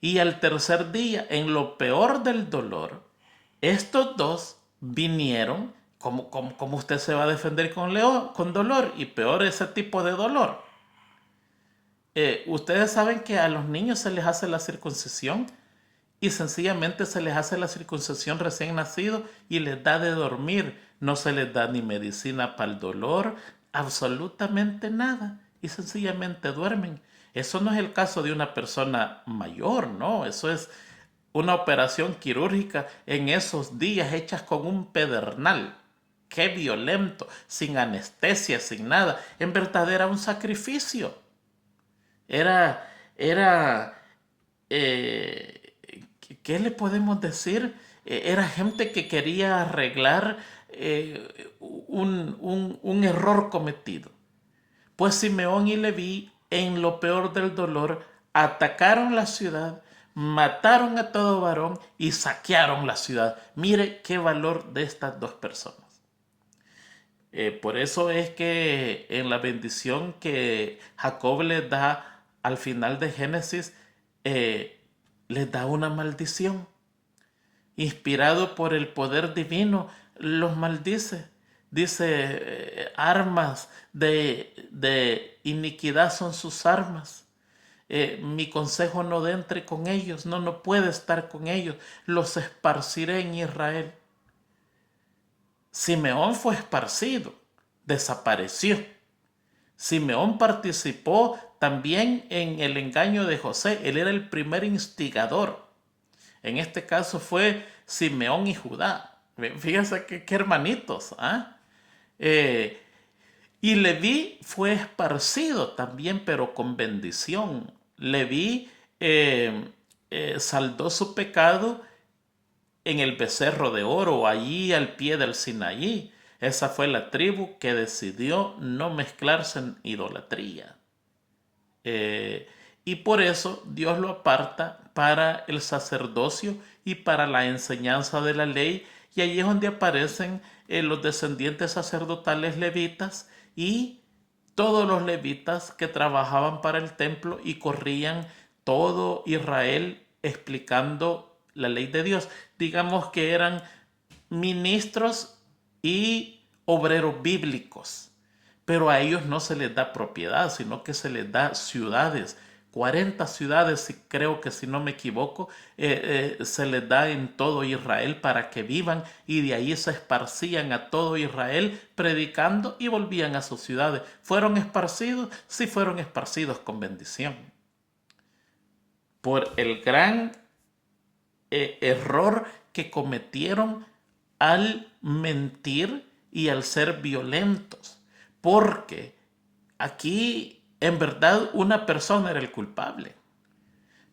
Y al tercer día, en lo peor del dolor, estos dos vinieron. ¿Cómo usted se va a defender con dolor? Y peor ese tipo de dolor. Ustedes saben que a los niños se les hace la circuncisión y sencillamente se les hace la circuncisión recién nacido y les da de dormir. No se les da ni medicina para el dolor, absolutamente nada. Y sencillamente duermen. Eso no es el caso de una persona mayor, ¿no? Eso es una operación quirúrgica en esos días hechas con un pedernal. Qué violento, sin anestesia, sin nada. En verdad era un sacrificio. ¿Qué le podemos decir? Era gente que quería arreglar un error cometido. Pues Simeón y Leví, en lo peor del dolor, atacaron la ciudad, mataron a todo varón y saquearon la ciudad. Mire qué valor de estas dos personas. Por eso es que en la bendición que Jacob les da al final de Génesis, les da una maldición. Inspirado por el poder divino, los maldice. Dice: armas de iniquidad son sus armas. Mi consejo no entre con ellos, no puede estar con ellos. Los esparciré en Israel. Simeón fue esparcido, desapareció. Simeón participó también en el engaño de José. Él era el primer instigador. En este caso fue Simeón y Judá. Fíjense qué hermanitos, ¿ah? Eh, y Leví fue esparcido también, pero con bendición. Leví saldó su pecado en el becerro de oro, allí al pie del Sinaí. Esa fue la tribu que decidió no mezclarse en idolatría. Eh, y por eso Dios lo aparta para el sacerdocio y para la enseñanza de la ley. Y allí es donde aparecen los descendientes sacerdotales levitas y todos los levitas que trabajaban para el templo y corrían todo Israel explicando la ley de Dios. Digamos que eran ministros y obreros bíblicos, pero a ellos no se les da propiedad, sino que se les da ciudades. 40 ciudades, creo que si no me equivoco, se les da en todo Israel para que vivan, y de ahí se esparcían a todo Israel predicando y volvían a sus ciudades. ¿Fueron esparcidos? Sí, fueron esparcidos con bendición. Por el gran error que cometieron al mentir y al ser violentos. Porque aquí en verdad una persona era el culpable,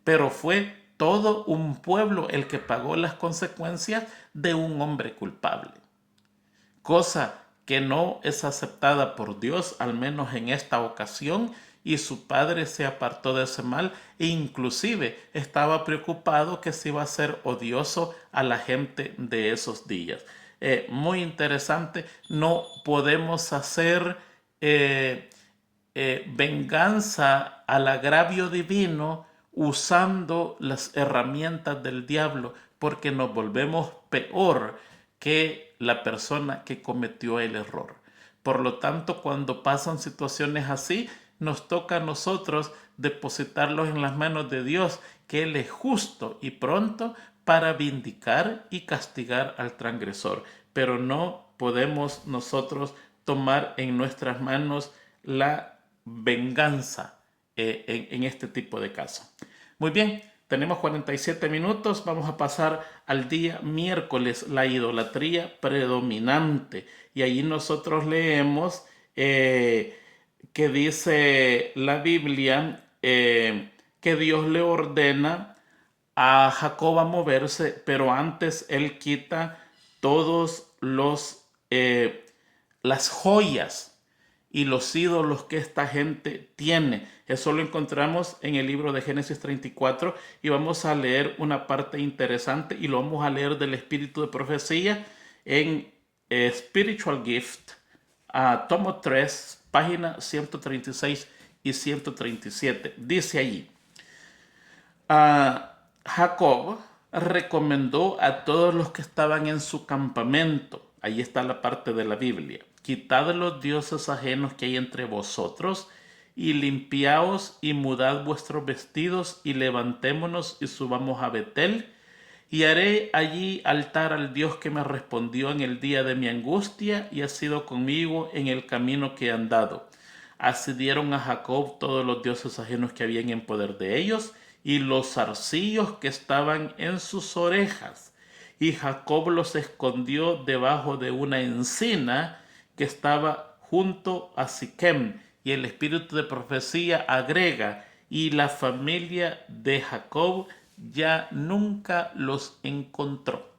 pero fue todo un pueblo el que pagó las consecuencias de un hombre culpable. Cosa que no es aceptada por Dios, al menos en esta ocasión, y su padre se apartó de ese mal e inclusive estaba preocupado que se iba a ser odioso a la gente de esos días. Muy interesante, no podemos hacer venganza al agravio divino usando las herramientas del diablo, porque nos volvemos peor que la persona que cometió el error. Por lo tanto, cuando pasan situaciones así, nos toca a nosotros depositarlos en las manos de Dios, que Él es justo y pronto para vindicar y castigar al transgresor. Pero no podemos nosotros tomar en nuestras manos la venganza en este tipo de casos. Muy bien, tenemos 47 minutos, vamos a pasar al día miércoles, la idolatría predominante. Y allí nosotros leemos que dice la Biblia que Dios le ordena a Jacob a moverse, pero antes él quita todos las joyas y los ídolos que esta gente tiene. Eso lo encontramos en el libro de Génesis 34 y vamos a leer una parte interesante y lo vamos a leer del espíritu de profecía en Spiritual Gift, tomo 3, página 136 y 137. Dice allí, Jacob recomendó a todos los que estaban en su campamento, ahí está la parte de la Biblia, quitad los dioses ajenos que hay entre vosotros y limpiaos y mudad vuestros vestidos y levantémonos y subamos a Betel y haré allí altar al Dios que me respondió en el día de mi angustia y ha sido conmigo en el camino que he andado. Así dieron a Jacob todos los dioses ajenos que habían en poder de ellos y los zarcillos que estaban en sus orejas. Y Jacob los escondió debajo de una encina que estaba junto a Siquem. Y el espíritu de profecía agrega, y la familia de Jacob ya nunca los encontró.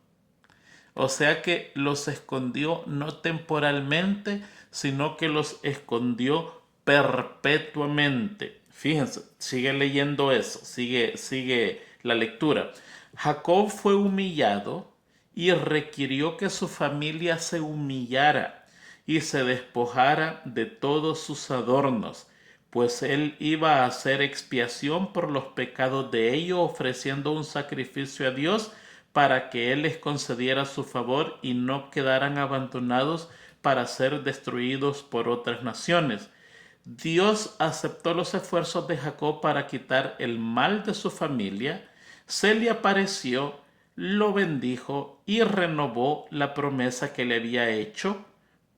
O sea que los escondió no temporalmente, sino que los escondió perpetuamente. Fíjense, sigue leyendo eso, sigue la lectura. Jacob fue humillado y requirió que su familia se humillara y se despojara de todos sus adornos, pues él iba a hacer expiación por los pecados de ellos, ofreciendo un sacrificio a Dios para que él les concediera su favor y no quedaran abandonados para ser destruidos por otras naciones. Dios aceptó los esfuerzos de Jacob para quitar el mal de su familia, se le apareció, lo bendijo y renovó la promesa que le había hecho,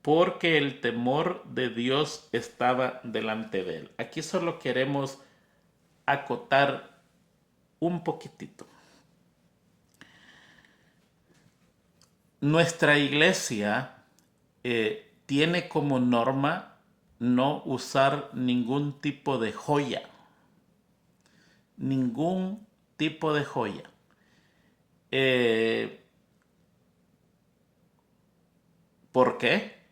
porque el temor de Dios estaba delante de él. Aquí solo queremos acotar un poquitito. Nuestra iglesia tiene como norma no usar ningún tipo de joya. Ningún tipo de joya. ¿Por qué?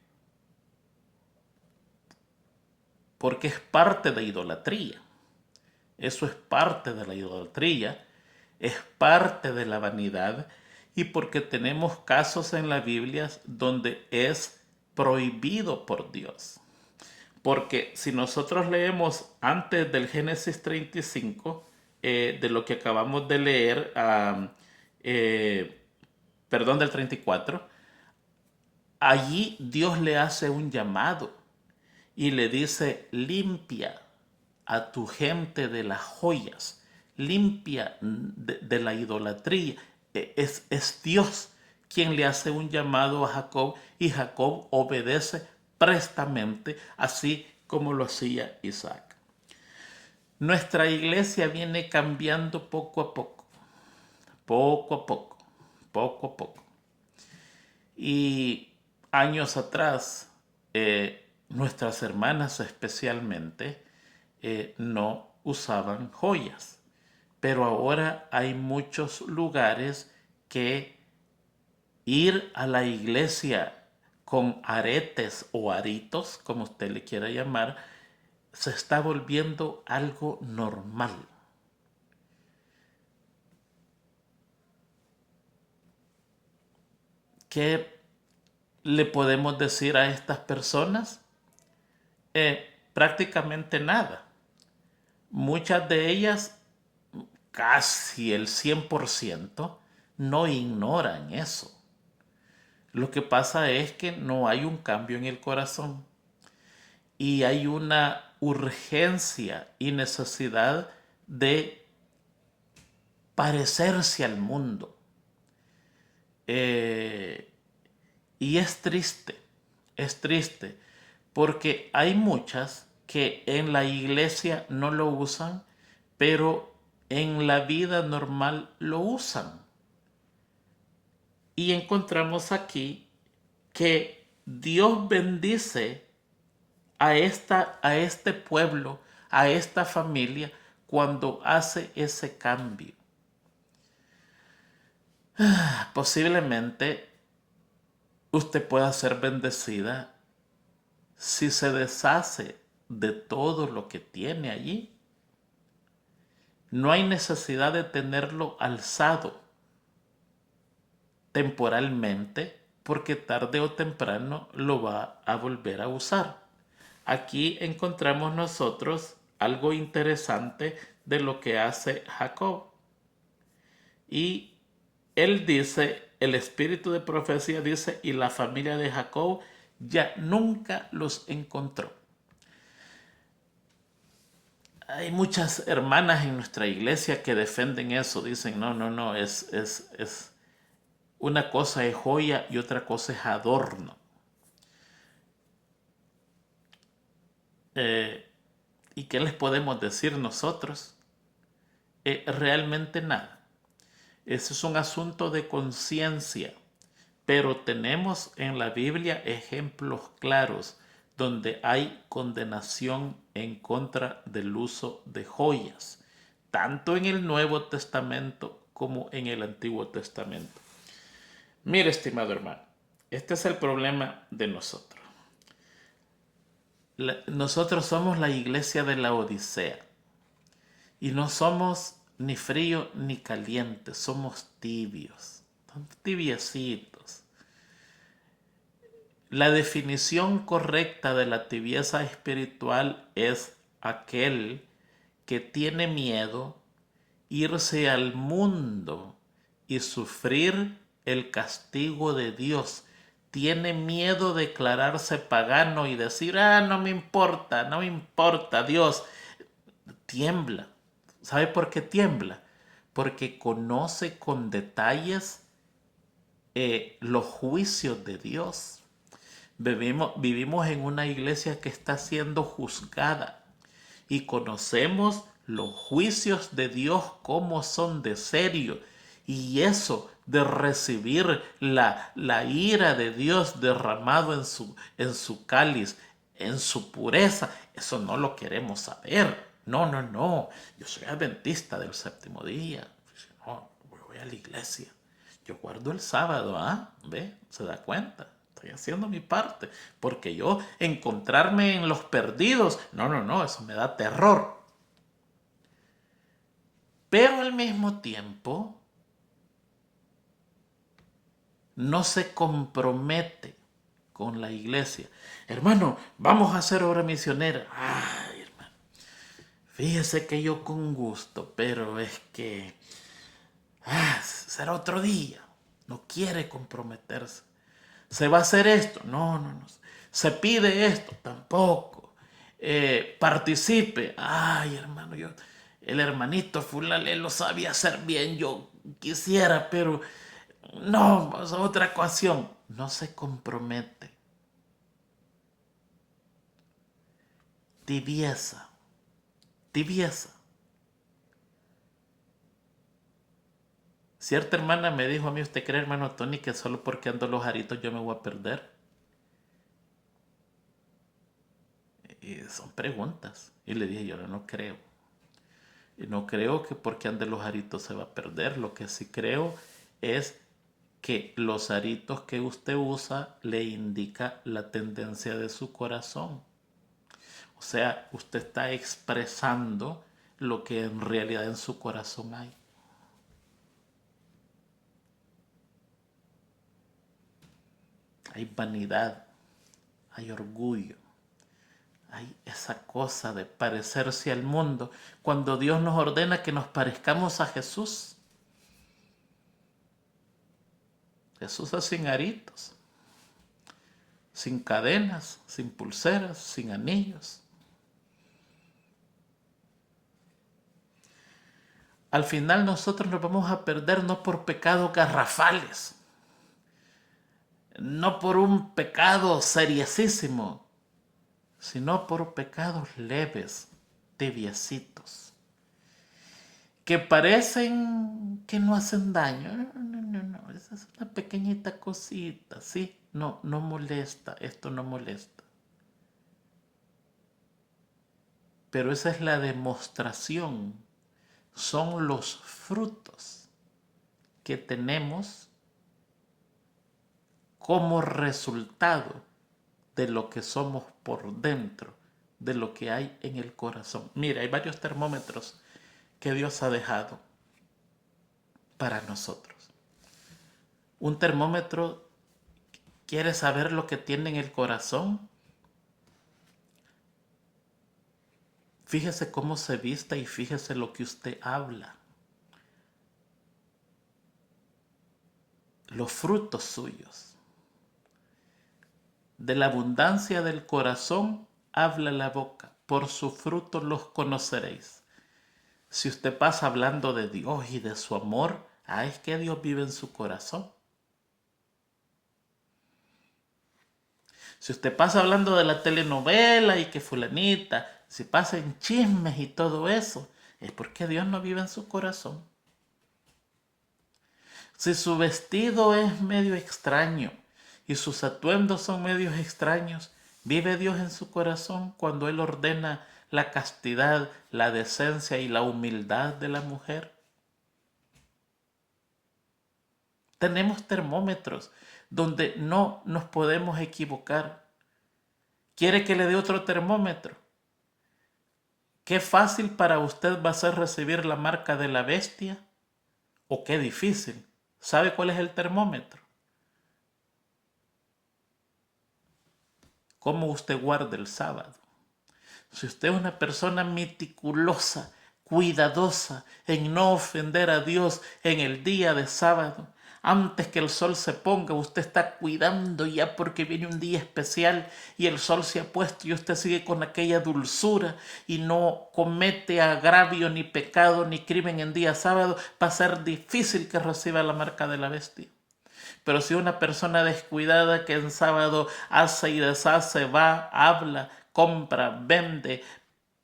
Porque es parte de idolatría. Eso es parte de la idolatría, es parte de la vanidad, y porque tenemos casos en la Biblia donde es prohibido por Dios. Porque si nosotros leemos antes del Génesis 35, de lo que acabamos de leer, perdón, del 34, allí Dios le hace un llamado y le dice: limpia a tu gente de las joyas, limpia de la idolatría. Es Dios quien le hace un llamado a Jacob, y Jacob obedece prestamente, así como lo hacía Isaac. Nuestra iglesia viene cambiando poco a poco, poco a poco, poco a poco. Y años atrás, nuestras hermanas especialmente no usaban joyas. Pero ahora hay muchos lugares que ir a la iglesia con aretes o aritos, como usted le quiera llamar, se está volviendo algo normal. ¿Qué le podemos decir a estas personas? Prácticamente nada. Muchas de ellas, casi el 100%, no ignoran eso. Lo que pasa es que no hay un cambio en el corazón, y hay una urgencia y necesidad de parecerse al mundo. Y es triste, porque hay muchas que en la iglesia no lo usan, pero en la vida normal lo usan. Y encontramos aquí que Dios bendice a este pueblo, a esta familia, cuando hace ese cambio. Posiblemente usted pueda ser bendecida si se deshace de todo lo que tiene allí. No hay necesidad de tenerlo alzado temporalmente, porque tarde o temprano lo va a volver a usar. Aquí encontramos nosotros algo interesante de lo que hace Jacob. Y él dice, el espíritu de profecía dice: y la familia de Jacob ya nunca los encontró. Hay muchas hermanas en nuestra iglesia que defienden eso. Dicen: no, es una cosa es joya y otra cosa es adorno. ¿Y qué les podemos decir nosotros? Realmente nada. Ese es un asunto de conciencia. Pero tenemos en la Biblia ejemplos claros donde hay condenación en contra del uso de joyas, tanto en el Nuevo Testamento como en el Antiguo Testamento. Mire, estimado hermano, este es el problema de nosotros. Nosotros somos la iglesia de la Odisea, y no somos ni frío ni caliente, somos tibios, tibiecitos. La definición correcta de la tibieza espiritual es aquel que tiene miedo irse al mundo y sufrir el castigo de Dios. Tiene miedo de declararse pagano y decir: no me importa, Dios. Tiembla. ¿Sabe por qué tiembla? Porque conoce con detalles los juicios de Dios. Vivimos en una iglesia que está siendo juzgada, y conocemos los juicios de Dios como son de serio, Y eso de recibir la ira de Dios derramado en su cáliz, en su pureza, eso no lo queremos saber. No, no, no. Yo soy adventista del séptimo día. No, voy a la iglesia. Yo guardo el sábado, ¿ah? ¿Ve? ¿Se da cuenta? Estoy haciendo mi parte. Porque yo encontrarme en los perdidos, no, no, no, eso me da terror. Pero al mismo tiempo, no se compromete con la iglesia. Hermano, vamos a hacer obra misionera. Ay, hermano, fíjese que yo con gusto, pero es que será otro día. No quiere comprometerse. ¿Se va a hacer esto? No, no, no. ¿Se pide esto? Tampoco. Participe. Ay, hermano, el hermanito fulano él lo sabía hacer bien. Yo quisiera, pero no, es otra ocasión. No se compromete. Tibieza. Tibieza. Cierta hermana me dijo a mí, ¿usted cree, hermano Tony, que solo porque ando los aritos yo me voy a perder? Y son preguntas. Y le dije, yo no creo. Y no creo que porque ande los aritos se va a perder. Lo que sí creo es que los aritos que usted usa le indica la tendencia de su corazón. O sea, usted está expresando lo que en realidad en su corazón hay. Hay vanidad, hay orgullo, hay esa cosa de parecerse al mundo. Cuando Dios nos ordena que nos parezcamos a Jesús, Jesús es sin aritos, sin cadenas, sin pulseras, sin anillos. Al final nosotros nos vamos a perder no por pecados garrafales, no por un pecado seriosísimo, sino por pecados leves, tibiecitos, que parecen que no hacen daño. No, no, no, esa es una pequeñita cosita, ¿sí? No, no molesta, esto no molesta. Pero esa es la demostración, son los frutos que tenemos como resultado de lo que somos por dentro, de lo que hay en el corazón. Mira, hay varios termómetros que Dios ha dejado para nosotros. Un termómetro quiere saber lo que tiene en el corazón. Fíjese cómo se vista y fíjese lo que usted habla. Los frutos suyos. De la abundancia del corazón habla la boca, por sus frutos los conoceréis. Si usted pasa hablando de Dios y de su amor, es que Dios vive en su corazón. Si usted pasa hablando de la telenovela y que fulanita, si pasa en chismes y todo eso, es porque Dios no vive en su corazón. Si su vestido es medio extraño y sus atuendos son medios extraños, ¿vive Dios en su corazón cuando Él ordena la castidad, la decencia y la humildad de la mujer? Tenemos termómetros donde no nos podemos equivocar. ¿Quiere que le dé otro termómetro? ¿Qué fácil para usted va a ser recibir la marca de la bestia? ¿O qué difícil? ¿Sabe cuál es el termómetro? ¿Cómo usted guarda el sábado? Si usted es una persona meticulosa, cuidadosa en no ofender a Dios en el día de sábado, antes que el sol se ponga, usted está cuidando ya porque viene un día especial y el sol se ha puesto y usted sigue con aquella dulzura y no comete agravio, ni pecado, ni crimen en día sábado, va a ser difícil que reciba la marca de la bestia. Pero si una persona descuidada que en sábado hace y deshace, va, habla, compra, vende,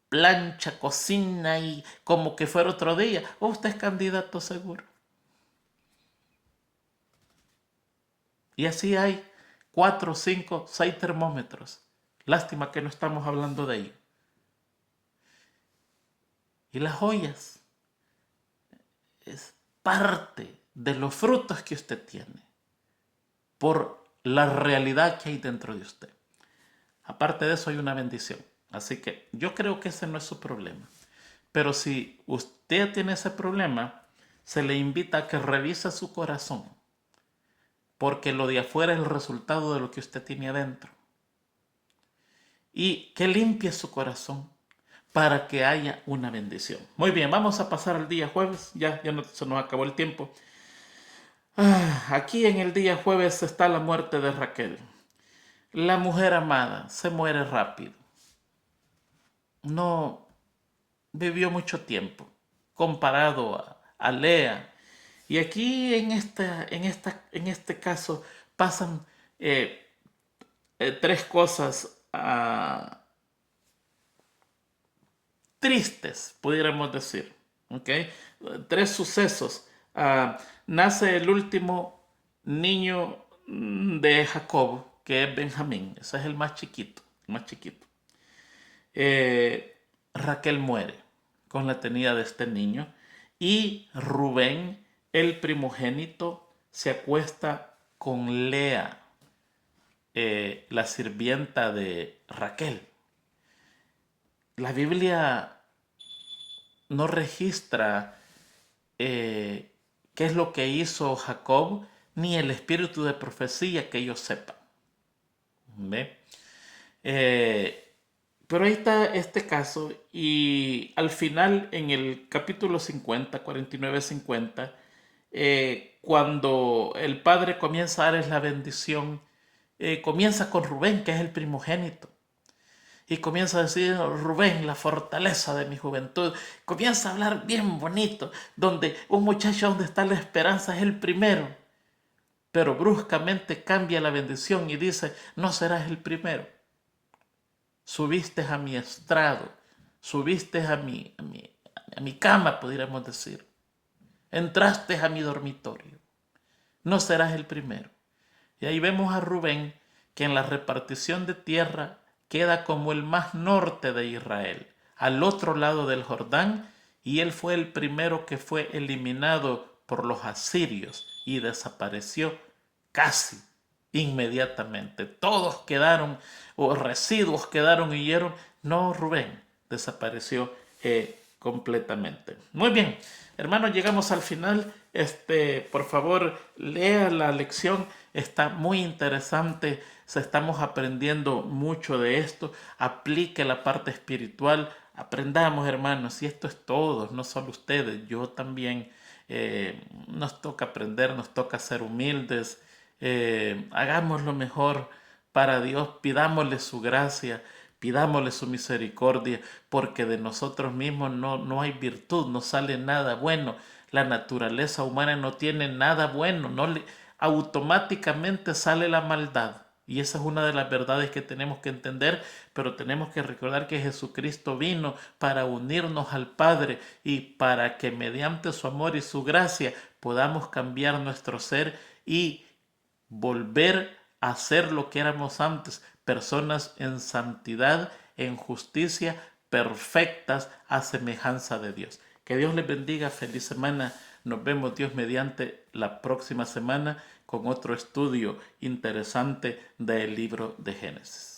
plancha, cocina y como que fuera otro día, usted es candidato seguro. Y así hay 4, 5, 6 termómetros. Lástima que no estamos hablando de ello. Y las joyas es parte de los frutos que usted tiene por la realidad que hay dentro de usted. Aparte de eso hay una bendición. Así que yo creo que ese no es su problema. Pero si usted tiene ese problema, se le invita a que revise su corazón. Porque lo de afuera es el resultado de lo que usted tiene adentro. Y que limpie su corazón para que haya una bendición. Muy bien, vamos a pasar al día jueves. Ya no, se nos acabó el tiempo. Aquí en el día jueves está la muerte de Raquel. La mujer amada se muere rápido. No vivió mucho tiempo comparado a Lea. Y aquí en este caso pasan tres cosas tristes, pudiéramos decir. ¿Okay? Tres sucesos. Nace el último niño de Jacob, que es Benjamín. Ese es el más chiquito. El más chiquito. Raquel muere con la tenida de este niño. Y Rubén, el primogénito, se acuesta con Lea, la sirvienta de Raquel. La Biblia no registra qué es lo que hizo Jacob, ni el espíritu de profecía que ellos sepan. ¿Ve? Pero ahí está este caso, y al final, en el capítulo 50, 49-50, cuando el padre comienza a darles la bendición, comienza con Rubén, que es el primogénito. Y comienza a decir: Rubén, la fortaleza de mi juventud. Comienza a hablar bien bonito, donde un muchacho donde está la esperanza es el primero. Pero bruscamente cambia la bendición y dice: no serás el primero. Subiste a mi estrado, subiste a mi cama, pudiéramos decir. Entraste a mi dormitorio. No serás el primero. Y ahí vemos a Rubén, que en la repartición de tierra queda como el más norte de Israel, al otro lado del Jordán, y él fue el primero que fue eliminado por los asirios y desapareció casi inmediatamente. Todos quedaron, o residuos quedaron, y huyeron. No, Rubén desapareció completamente. Muy bien, hermanos, llegamos al final. Por favor, lea la lección, está muy interesante. Estamos aprendiendo mucho de esto. Aplique la parte espiritual. Aprendamos, hermanos, y esto es todo, no solo ustedes, yo también. Nos toca aprender, nos toca ser humildes. Hagamos lo mejor para Dios, pidámosle su gracia, pidámosle su misericordia, porque de nosotros mismos no hay virtud, no sale nada bueno. La naturaleza humana no tiene nada bueno, automáticamente sale la maldad. Y esa es una de las verdades que tenemos que entender, pero tenemos que recordar que Jesucristo vino para unirnos al Padre y para que mediante su amor y su gracia podamos cambiar nuestro ser y volver a ser lo que éramos antes, personas en santidad, en justicia, perfectas a semejanza de Dios. Que Dios les bendiga, feliz semana. Nos vemos, Dios mediante, la próxima semana con otro estudio interesante del libro de Génesis.